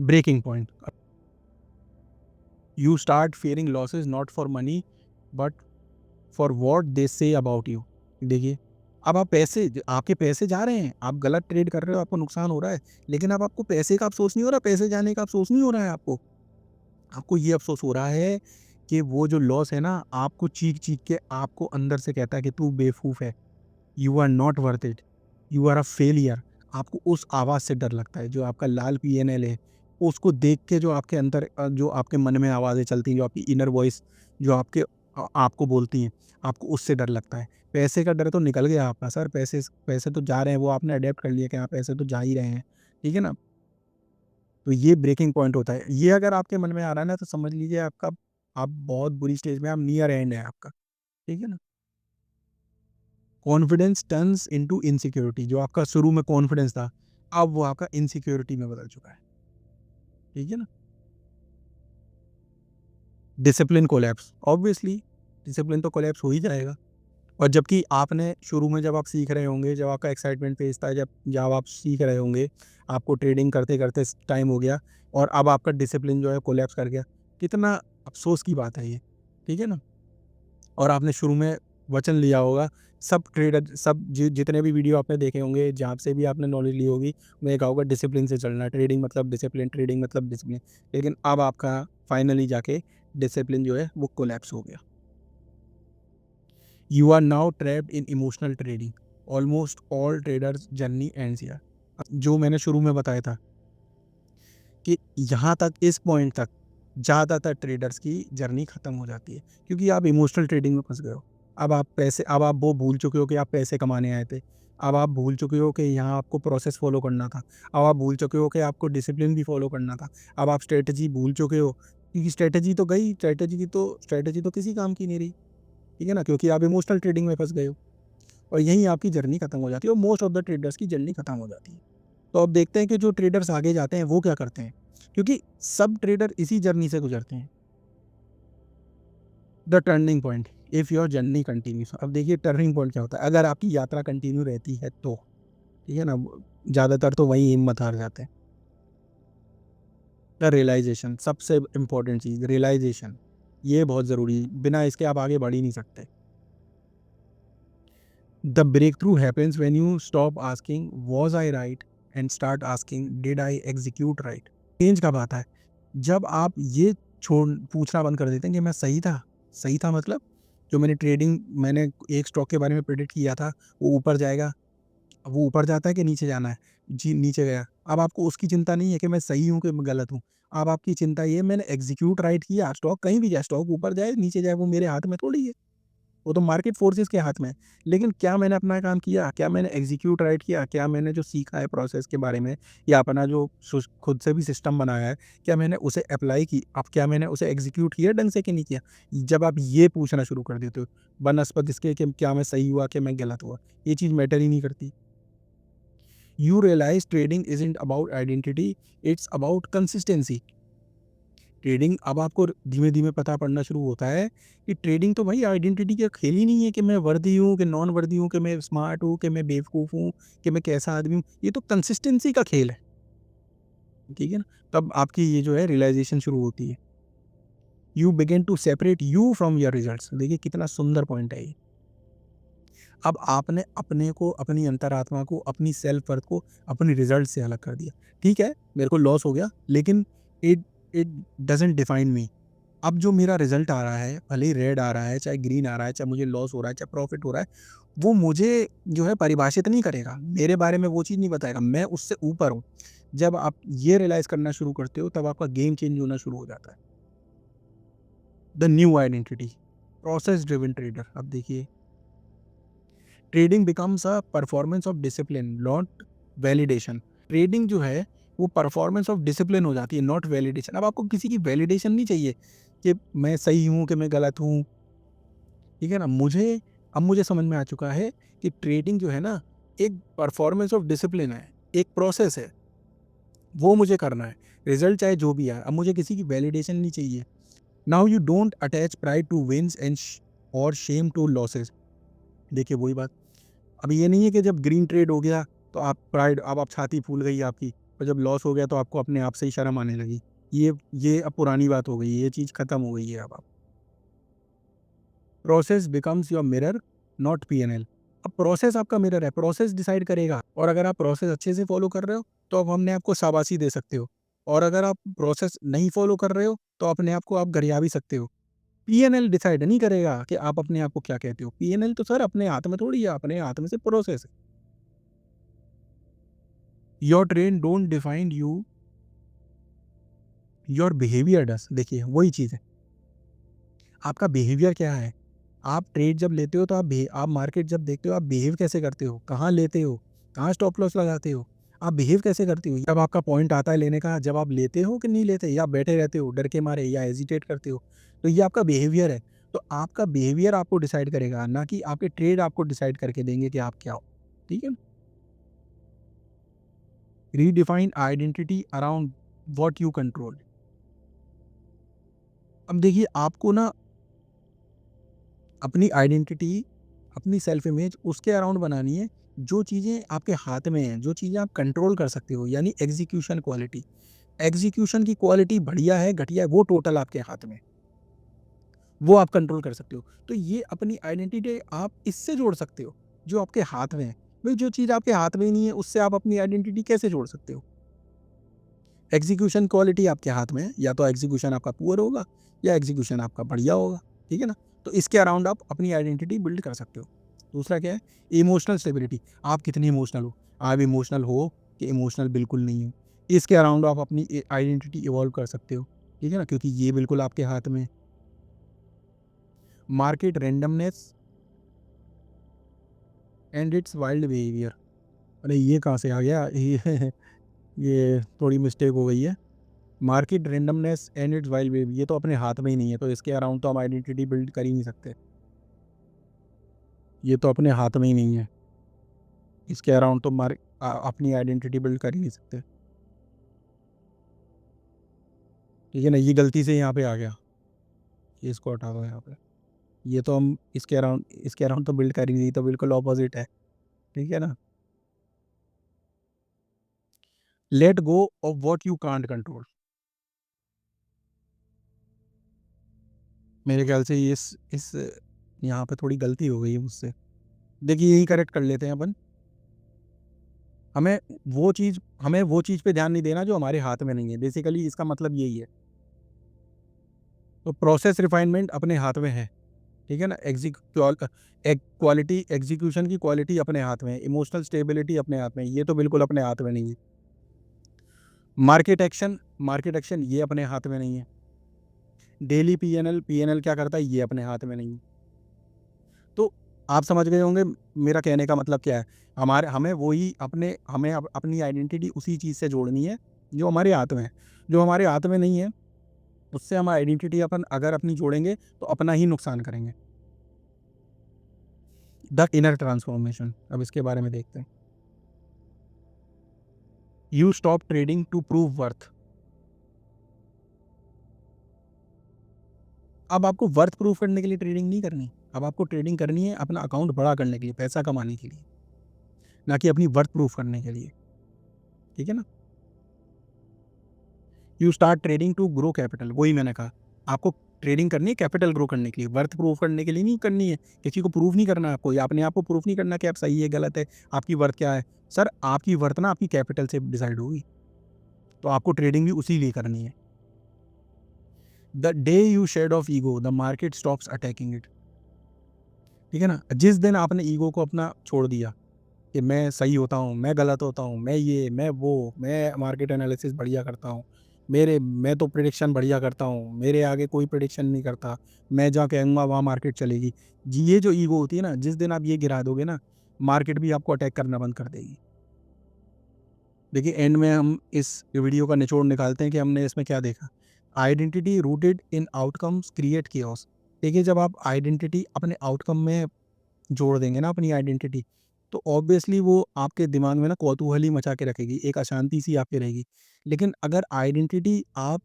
Breaking point, you start fearing losses not for money but for what they say about you। देखिए, अब आप आपके पैसे जा रहे हैं, आप गलत ट्रेड कर रहे हो, आपको नुकसान हो रहा है, लेकिन अब आपको पैसे का अफ़सोस नहीं हो रहा, पैसे जाने का अफ़सोस नहीं हो रहा है आपको। आपको ये अफ़सोस हो रहा है कि वो जो लॉस है ना, आपको चीख-चीख के आपको अंदर से कहता है कि तू बेवकूफ़ है, you are not worth it, you are a failure. आपको उस आवाज़ से डर लगता है, जो आपका लाल पीएनएल है, उसको देख के जो आपके अंदर जो आपके मन में आवाज़ें चलती हैं, जो आपकी इनर वॉइस जो आपको बोलती हैं, आपको उससे डर लगता है। पैसे का डर तो निकल गया आपका सर, पैसे पैसे तो जा रहे हैं, वो आपने अडॉप्ट कर लिया कि हाँ, पैसे तो जा ही रहे हैं, ठीक है ना? तो ये ब्रेकिंग पॉइंट होता है। ये अगर आपके मन में आ रहा है ना, तो समझ लीजिए आप बहुत बुरी स्टेज में, आप नियर एंड है आपका, ठीक है ना? कॉन्फिडेंस टर्न्स इनटू इनसिक्योरिटी, जो आपका शुरू में कॉन्फिडेंस था, अब वो आपका इनसिक्योरिटी में बदल चुका है, ठीक है ना? डिसिप्लिन कोलैप्स, ऑब्वियसली डिसिप्लिन तो कोलैप्स हो ही जाएगा। और जबकि आपने शुरू में जब आप सीख रहे होंगे, जब आपका एक्साइटमेंट फेज़ था, जब आप सीख रहे होंगे, आपको ट्रेडिंग करते-करते टाइम हो गया और अब आपका डिसिप्लिन जो है कोलैप्स कर गया। कितना अफ़सोस की बात है ये, ठीक है ना? और आपने शुरू में वचन लिया होगा, सब ट्रेडर सब जितने भी वीडियो आपने देखे होंगे, जहाँ से भी आपने नॉलेज ली होगी, उसमें कहा होगा डिसिप्लिन से चलना, ट्रेडिंग मतलब डिसिप्लिन। लेकिन अब आपका फाइनली जाके डिसिप्लिन जो है वो कोलैप्स हो गया। You are now trapped in emotional trading, almost all traders journey ends here. जो मैंने शुरू में बताया था कि यहाँ तक, इस पॉइंट तक ज़्यादातर ट्रेडर्स की जर्नी ख़त्म हो जाती है, क्योंकि आप इमोशनल ट्रेडिंग में फँस गए हो। अब आप वो भूल चुके हो कि आप पैसे कमाने आए थे। अब आप भूल चुके हो कि यहाँ आपको प्रोसेस फ़ॉलो करना था। अब आप भूल चुके हो कि आपको डिसिप्लिन भी फ़ॉलो करना था। अब आप स्ट्रैटेजी भूल चुके हो, क्योंकि स्ट्रैटेजी तो गई, स्ट्रैटेजी तो किसी काम की नहीं रही, ठीक है ना? क्योंकि आप इमोशनल ट्रेडिंग में फँस गए हो और यहीं आपकी जर्नी ख़त्म हो जाती है और मोस्ट ऑफ द ट्रेडर्स की जर्नी ख़त्म हो जाती है। तो अब देखते हैं कि जो ट्रेडर्स आगे जाते हैं वो क्या करते हैं, क्योंकि सब ट्रेडर इसी जर्नी से गुजरते हैं। The turning point, if your journey continuous. अब देखिए टर्निंग पॉइंट क्या होता है, अगर आपकी यात्रा कंटिन्यू रहती है तो, ठीक है ना? ज़्यादातर तो वही हिम्मत हार जाते हैं। द रियलाइजेशन, सबसे इम्पोर्टेंट चीज़ रियलाइजेशन, ये बहुत ज़रूरी है, बिना इसके आप आगे बढ़ ही नहीं सकते। The breakthrough happens when you stop asking was I right and start asking did I execute right. Change कब आता है? जब आप ये छोड़ पूछना बंद कर देते हैं कि मैं सही था मतलब जो मैंने एक स्टॉक के बारे में प्रेडिक्ट किया था, वो ऊपर जाएगा, अब वो ऊपर जाता है कि नीचे जाना है? जी, नीचे गया। अब आपको उसकी चिंता नहीं है कि मैं सही हूँ कि मैं गलत हूँ। अब आपकी चिंता ये है मैंने एग्ज़ीक्यूट राइट किया, स्टॉक कहीं भी जाए, स्टॉक ऊपर जाए, नीचे जाए, वो मेरे हाथ में थोड़ी है। वो तो मार्केट फोर्सेस के हाथ में है। लेकिन क्या मैंने अपना काम किया? क्या मैंने एग्ज़ीक्यूट राइट किया? क्या मैंने जो सीखा है प्रोसेस के बारे में या अपना जो खुद से भी सिस्टम बनाया है, क्या मैंने उसे अप्लाई की? अब क्या मैंने उसे एग्ज़ीक्यूट किया ढंग से कि नहीं किया? जब आप ये पूछना शुरू कर देते हो, बनस्पत इसके कि क्या मैं सही हुआ कि मैं गलत हुआ? ये चीज़ मैटर ही नहीं करती। You realize trading isn't about identity, it's about consistency। Trading अब आपको धीमे-धीमे पता पड़ना शुरू होता है कि ट्रेडिंग तो भाई आइडेंटिटी का खेल ही नहीं है कि मैं वर्दी हूँ, कि नॉन वर्दी हूँ, कि मैं स्मार्ट हूँ, कि मैं बेवकूफ़ हूँ, कि मैं कैसा आदमी हूँ। ये तो कंसिस्टेंसी का खेल है, ठीक है ना? तब आपकी ये जो है रियलाइज़ेशन शुरू होती है। You begin to separate you from your results. देखिए कितना सुंदर पॉइंट है ये। अब आपने अपने को, अपनी अंतरात्मा को, अपनी सेल्फ वर्थ को अपनी रिजल्ट से अलग कर दिया। ठीक है, मेरे को लॉस हो गया, लेकिन इट इट डज़न्ट डिफाइन मी। अब जो मेरा रिजल्ट आ रहा है, भले ही रेड आ रहा है, चाहे ग्रीन आ रहा है, चाहे मुझे लॉस हो रहा है, चाहे प्रॉफिट हो रहा है, वो मुझे जो है परिभाषित नहीं करेगा। मेरे बारे में वो चीज़ नहीं बताएगा, मैं उससे ऊपर हूँ। जब आप ये रियलाइज़ करना शुरू करते हो, तब आपका गेम चेंज होना शुरू हो जाता है। The new identity, process driven trader. अब देखिए, trading becomes a performance of discipline not validation. Trading जो है वो परफॉर्मेंस ऑफ डिसिप्लिन हो जाती है, नॉट वैलिडेशन। अब आपको किसी की वैलिडेशन नहीं चाहिए कि मैं सही हूँ कि मैं गलत हूँ, ठीक है ना? मुझे समझ में आ चुका है कि ट्रेडिंग जो है ना, एक परफॉर्मेंस ऑफ डिसिप्लिन है, एक प्रोसेस है, वो मुझे करना है, रिजल्ट चाहे जो भी आए। अब मुझे किसी की वैलिडेशन नहीं चाहिए। Now you don't attach pride to wins and और शेम टू लॉसेस। देखिए वही बात, अब ये नहीं है कि जब ग्रीन ट्रेड हो गया तो आप प्राइड, अब आप छाती फूल गई आपकी, और जब लॉस हो गया तो आपको अपने आप से ही शर्म आने लगी। ये अब पुरानी बात हो गई है, ये चीज़ खत्म हो गई है अब। Process becomes your mirror, not PNL. अब प्रोसेस आपका मिरर है, प्रोसेस डिसाइड करेगा, और अगर आप प्रोसेस अच्छे से फॉलो कर रहे हो तो आप अपने आप को शाबाशी दे सकते हो, और अगर आप प्रोसेस नहीं फॉलो कर रहे हो तो अपने आप को आप गरिया भी सकते हो। पीएनएल डिसाइड नहीं करेगा कि आप अपने आप को क्या कहते हो। पीएनएल तो सर अपने हाथ में थोड़ी है, अपने हाथ में से प्रोसेस है। Your train don't define you, your behaviour does. देखिए वही चीज़ है, आपका बिहेवियर क्या है। आप ट्रेड जब लेते हो तो आप मार्केट जब देखते हो आप बिहेव कैसे करते हो, कहाँ लेते हो, कहाँ स्टॉप लॉस लगाते हो, आप बिहेव कैसे करते हो। जब आपका पॉइंट आता है लेने का, जब आप लेते हो कि नहीं लेते, या बैठे रहते हो डर के मारे, या हेजिटेट करते हो, तो ये आपका बिहेवियर है। तो आपका बिहेवियर आपको डिसाइड करेगा, ना कि आपके ट्रेड आपको डिसाइड करके देंगे कि आप क्या हो। ठीक है। Redefine identity around what you control. अब देखिए आपको ना अपनी आइडेंटिटी, अपनी सेल्फ इमेज उसके अराउंड बनानी है जो चीज़ें आपके हाथ में हैं, जो चीज़ें आप कंट्रोल कर सकते हो, यानी एग्जीक्यूशन क्वालिटी। एग्जीक्यूशन की क्वालिटी बढ़िया है, घटिया है, वो टोटल आपके हाथ में है, वो आप कंट्रोल कर सकते हो। तो ये अपनी आइडेंटिटी आप इससे जोड़ सकते हो जो आपके हाथ में है। भाई जो चीज़ आपके हाथ में ही नहीं है उससे आप अपनी आइडेंटिटी कैसे जोड़ सकते हो। एग्जीक्यूशन क्वालिटी आपके हाथ में है, या तो एग्जीक्यूशन आपका पुअर होगा या एग्जीक्यूशन आपका बढ़िया होगा। ठीक है ना। तो इसके अराउंड आप अपनी आइडेंटिटी बिल्ड कर सकते हो। दूसरा क्या है, इमोशनल स्टेबिलिटी। आप कितने इमोशनल हो, आप इमोशनल हो कि इमोशनल बिल्कुल नहीं हो, इसके अराउंड आप अपनी आइडेंटिटी इवॉल्व कर सकते हो। ठीक है ना, क्योंकि ये बिल्कुल आपके हाथ में। Market randomness and it's wild behaviour. अरे ये कहाँ से आ गया ये थोड़ी मिस्टेक हो गई है। Market randomness and it's wild wave, ये तो अपने हाथ में ही नहीं है, तो इसके अराउंड तो हम आइडेंटिटी बिल्ड कर ही नहीं सकते। ये तो अपने हाथ में ही नहीं है, इसके अराउंड तो अपनी आइडेंटिटी बिल्ड कर ही नहीं सकते। ठीक है ना, ये गलती से यहाँ पे आ गया, ये इसको हटा दो यहाँ पे। ये तो हम इसके अराउंड तो बिल्ड कर ही नहीं, तो बिल्कुल ऑपोजिट है। ठीक है ना। Let go of what you can't control. मेरे ख्याल से इस यहाँ पे थोड़ी गलती हो गई है मुझसे। देखिए यही करेक्ट कर लेते हैं अपन। हमें हमें वो चीज़ पे ध्यान नहीं देना जो हमारे हाथ में नहीं है, बेसिकली इसका मतलब यही है। तो प्रोसेस रिफाइनमेंट अपने हाथ में है। ठीक है ना। क्वालिटी, एग्जीक्यूशन की क्वालिटी अपने हाथ में है, इमोशनल स्टेबिलिटी अपने हाथ में है, ये तो बिल्कुल अपने हाथ में नहीं है। मार्केट एक्शन ये अपने हाथ में नहीं है। डेली पीएनएल क्या करता है, ये अपने हाथ में नहीं है। तो आप समझ गए होंगे मेरा कहने का मतलब क्या है। हमें अपनी आइडेंटिटी उसी चीज़ से जोड़नी है जो हमारे हाथ में है। जो हमारे हाथ में नहीं है उससे हम आइडेंटिटी अपन अगर अपनी जोड़ेंगे तो अपना ही नुकसान करेंगे। द इनर ट्रांसफॉर्मेशन, अब इसके बारे में देखते हैं। You stop trading to prove worth. अब आपको वर्थ प्रूव करने के लिए ट्रेडिंग नहीं करनी, अब आपको ट्रेडिंग करनी है अपना अकाउंट बड़ा करने के लिए, पैसा कमाने के लिए, ना कि अपनी वर्थ प्रूफ करने के लिए। ठीक है ना। You start trading to grow capital, वही मैंने कहा, आपको ट्रेडिंग करनी है कैपिटल ग्रो करने के लिए, वर्थ प्रूफ करने के लिए नहीं करनी है। किसी को प्रूफ नहीं करना, आपको या अपने आप को प्रूफ नहीं करना कि आप सही है गलत है, आपकी वर्थ क्या है। सर आपकी वर्थ ना आपकी कैपिटल से डिसाइड होगी, तो आपको ट्रेडिंग भी उसी लिए करनी है। The day you shed off ego the market stops attacking it. ठीक है ना। जिस दिन आपने ईगो को अपना छोड़ दिया कि मैं सही होता हूँ, मैं गलत होता हूँ, मैं ये, मैं वो, मैं मार्केट एनालिसिस बढ़िया करता हूँ, मैं तो प्रेडिक्शन बढ़िया करता हूँ, मेरे आगे कोई प्रेडिक्शन नहीं करता, मैं जहाँ कहूँगा वहाँ मार्केट चलेगी। ये जो ईगो होती है ना, जिस दिन आप ये गिरा दोगे ना, मार्केट भी आपको अटैक करना बंद कर देगी। देखिए एंड में हम इस वीडियो का निचोड़ निकालते हैं कि हमने इसमें क्या देखा। Identity rooted in outcomes create chaos. देखिए जब आप आइडेंटिटी अपने आउटकम में जोड़ देंगे ना अपनी आइडेंटिटी, तो ऑब्वियसली वो आपके दिमाग में ना कौतूहल ही मचा के रखेगी, एक अशांति सी आपकी रहेगी। लेकिन अगर आइडेंटिटी आप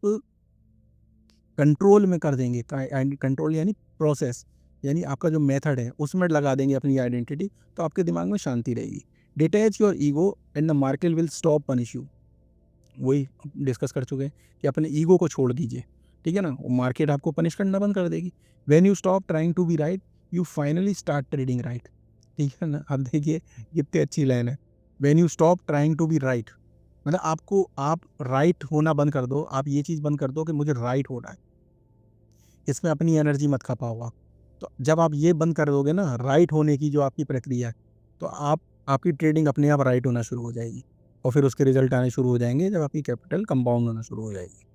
कंट्रोल में कर देंगे, कंट्रोल यानी प्रोसेस, यानी आपका जो मेथड है उसमें लगा देंगे अपनी आइडेंटिटी, तो आपके दिमाग में शांति रहेगी। Detach your ego and the market will stop punish you. वही डिस्कस कर चुके हैं कि अपने ईगो को छोड़ दीजिए, ठीक है ना? मार्केट आपको पनिश करना बंद कर देगी। When you stop trying to be right, you finally start trading right, ठीक है ना? अब देखिए कितनी अच्छी लाइन है। When you stop trying to be right, मतलब आप राइट होना बंद कर दो, आप ये चीज़ बंद कर दो कि मुझे राइट होना है। इसमें अपनी एनर्जी मत खपाओ आप। तो जब आप ये बंद कर दोगे ना राइट होने की जो आपकी प्रक्रिया है, तो आपकी ट्रेडिंग अपने आप राइट होना शुरू हो जाएगी और फिर उसके रिज़ल्ट आने शुरू हो जाएँगे जब आपकी कैपिटल कंपाउंड होना शुरू हो जाएगी।